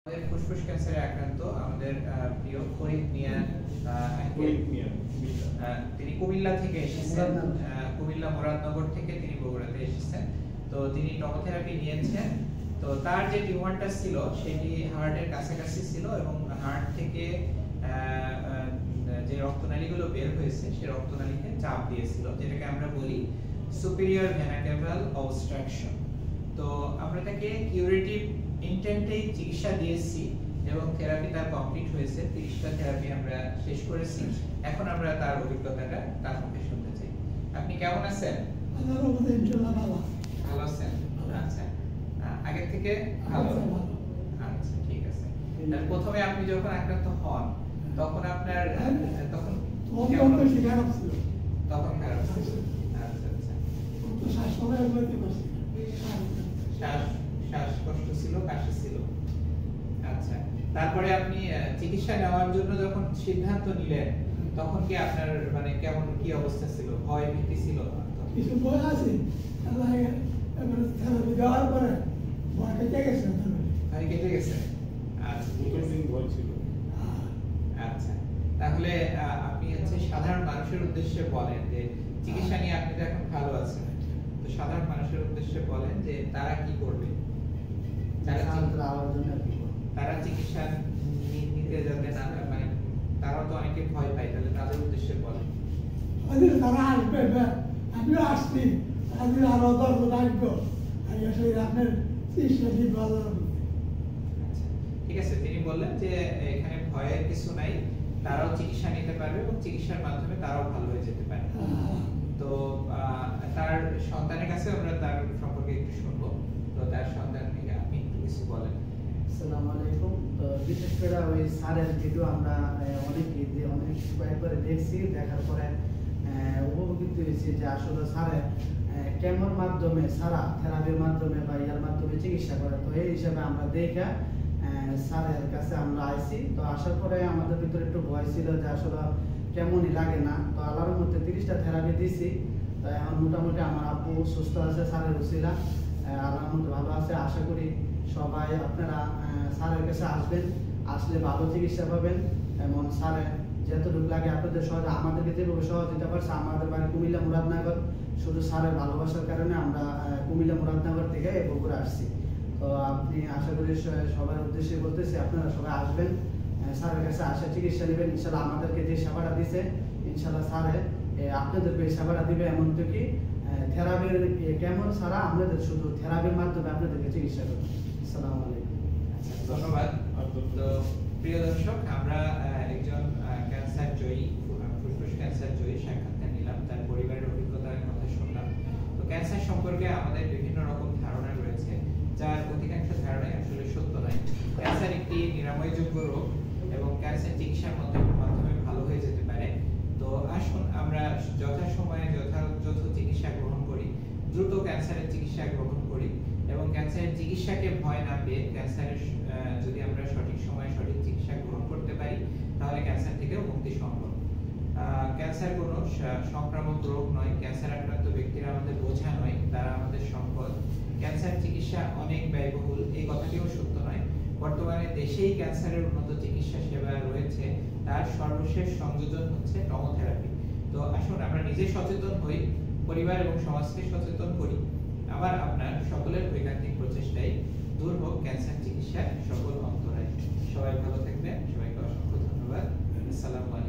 আমাদের ফুসফুস ক্যান্সারে আক্রান্ত আমাদের প্রিয় ফরিদ মিয়া, তিনি কুমিল্লা থেকে এসেছেন, কুমিল্লা মুরাদনগর থেকে তিনি বগুড়াতে এসেছেন। তো তিনি টমোথেরাপি নিয়েছেন। তো তার যে টিউমারটা ছিল সেটি হার্টের কাছাকাছি ছিল এবং হার্ট থেকে যে রক্তনালীগুলো বের হয়েছে সেই রক্তনালীতে চাপ দিয়েছিল, যেটাকে আমরা বলি সুপিরিয়র ভেনা ক্যাভাল অবস্ট্রাকশন। তো আমরা তাকে কিউরেটিভ ইন্টেন্টেই চিকিৎসা দিয়েছি এবং থেরাপি তার কমপ্লিট হয়েছে। 30টা থেরাপি আমরা শেষ করেছি। এখন আমরা তার অভিজ্ঞতাটা তার মুখে শুনতে চাই। আপনি কেমন আছেন? ভালো আছেন? আচ্ছা, আগে থেকে ভালো? আচ্ছা, ঠিক আছে। প্রথমে আপনি যখন আক্রান্ত হন তখন আপনার তখন খারাপ ছিল? তখন খারাপ ছিল। আচ্ছা আচ্ছা, শ্বাসকষ্ট ছিল, কাশি ছিল। আচ্ছা, তারপরে আপনি চিকিৎসা নেওয়ার জন্য যখন সিদ্ধান্ত নিলেন তখন কি আপনার মানে কেমন কি অবস্থা ছিল? ভয় ভীতি ছিল? কিছু ভয় আছে, থেরাপি দেওয়ার পরে ভয় কেটে গেছে। ভয় কেটে গেছে? আচ্ছা, ভয় ছিল। আচ্ছা, তাহলে আপনি হচ্ছে সাধারণ মানুষের উদ্দেশ্যে বলেন যে চিকিৎসা নিয়ে আপনি তো এখন ভালো আছেন, তো সাধারণ মানুষের উদ্দেশ্যে বলেন যে তারা কি করবে, তারা চিকিৎসা নিতে যাতে না, মানে তারা তো অনেকে ভয় পায়, তাহলে তাদের উদ্দেশ্যে বলেন। তারা আসবে, আমিও আসছি, আরো 10 জন আসবো, আপনার ভালো হবে। আচ্ছা, ঠিক আছে। তিনি বললেন যে এখানে ভয়ের কিছু নাই, তারাও চিকিৎসা নিতে পারবে এবং চিকিৎসার মাধ্যমে তারাও ভালো হয়ে যেতে পারে। তো তার সন্তানের কাছে আমরা তার সম্পর্কে একটু শুনবো। তো তার সন্তান থেকে আপনি একটু কিছু বলেন। আসসালামু আলাইকুম। তো বিশেষ করে ওই স্যারের ভিডিও আমরা অনেক কয়েকবার দেখছি, দেখার পরে উপকৃত হয়েছি যে আসলে স্যারের কেমোর মাধ্যমে সারা থেরাপির মাধ্যমে বা ইয়ার মাধ্যমে চিকিৎসা করে। তো এই হিসাবে আমরা দেখা স্যারের কাছে আমরা আইছি। তো আসার পরে আমাদের ভিতরে একটু ভয় ছিল যে আসলে কেমনই লাগে না। তো আল্লাহর মধ্যে 30টা থেরাপি দিছি। তো এখন মোটামুটি আমার আব্বু সুস্থ আছে, স্যারের উসিলা আল্লাহর মধ্যে ভালো আছে। আশা করি সবাই আপনারা স্যারের কাছে আসবেন, আসলে ভালো চিকিৎসা পাবেন। এবং স্যারের যতটুকু লাগে আপনাদের সহজে আমাদেরকে যেভাবে সহযোগিতা করছে, আমাদের বাড়ি কুমিল্লা মুরাদনগর, শুধু স্যারের ভালোবাসার কারণে আমরা কুমিল্লা মুরাদনগর থেকে বগুড়া আসছি। তো আপনি আশা করি সবার উদ্দেশ্যে বলতেছি আপনারা সবাই আসবেন, স্যারের কাছে আসে চিকিৎসা নেবেন। ইনশাল্লাহ আমাদেরকে যে সেবাটা দিছে ইনশাল্লাহ স্যারে আপনাদেরকে সেবাটা দিবে। এমন তো কি থেরাপির কেমন ছাড়া আপনাদের শুধু থেরাপির মাধ্যমে আপনাদেরকে চিকিৎসা করবে। আসসালামু আলাইকুম। ধন্যবাদ। তো প্রিয় দর্শক, আমরা একজন ক্যান্সার জয়ী, ফুসফুস ক্যান্সার জয়ী সাক্ষাৎকার নিলাম, তার পরিবারের অভিজ্ঞতার কথা শুনলাম। তো ক্যান্সার সম্পর্কে আমাদের বিভিন্ন রকম ধারণা রয়েছে, যার অধিকাংশ ধারণাই আসলে সত্য নয়। ক্যান্সার একটি নিরাময়যোগ্য রোগ এবং ক্যান্সার চিকিৎসার মাধ্যমে ভালো হয়ে যেতে পারে। তো আসুন আমরা যথাসময়ে যথাযথ চিকিৎসা গ্রহণ করি, দ্রুত ক্যান্সারের চিকিৎসা গ্রহণ করি এবং ক্যান্সারের চিকিৎসাকে ভয় না পেয়ে ক্যান্সারের যদি আমরা সঠিক সময়ে সঠিক চিকিৎসা গ্রহণ করতে পারি তাহলে ক্যান্সার থেকেও মুক্তি সম্ভব। ক্যান্সার কোনো সংক্রামক রোগ নয়, ক্যান্সার আক্রান্ত ব্যক্তিরা আমাদের বোঝা নয়, তারা আমাদের সম্পদ। ক্যান্সার চিকিৎসা অনেক ব্যয়বহুল, এই কথাটিও সত্য নয়। বর্তমানে দেশেই ক্যান্সারের উন্নত চিকিৎসা সেবা রয়েছে, তার সর্বশেষ সংযোজন হচ্ছে টমোথেরাপি। তো আসুন আমরা নিজে সচেতন হই, পরিবার এবং সমাজকে সচেতন করি। আবার আপনার সকলের ঐকান্তিক প্রচেষ্টায় দূর হোক ক্যান্সার চিকিৎসার সকল অন্তরায়। সবাই ভালো থাকবেন, সবাইকে অসংখ্য ধন্যবাদ। আসসালামু আলাইকুম।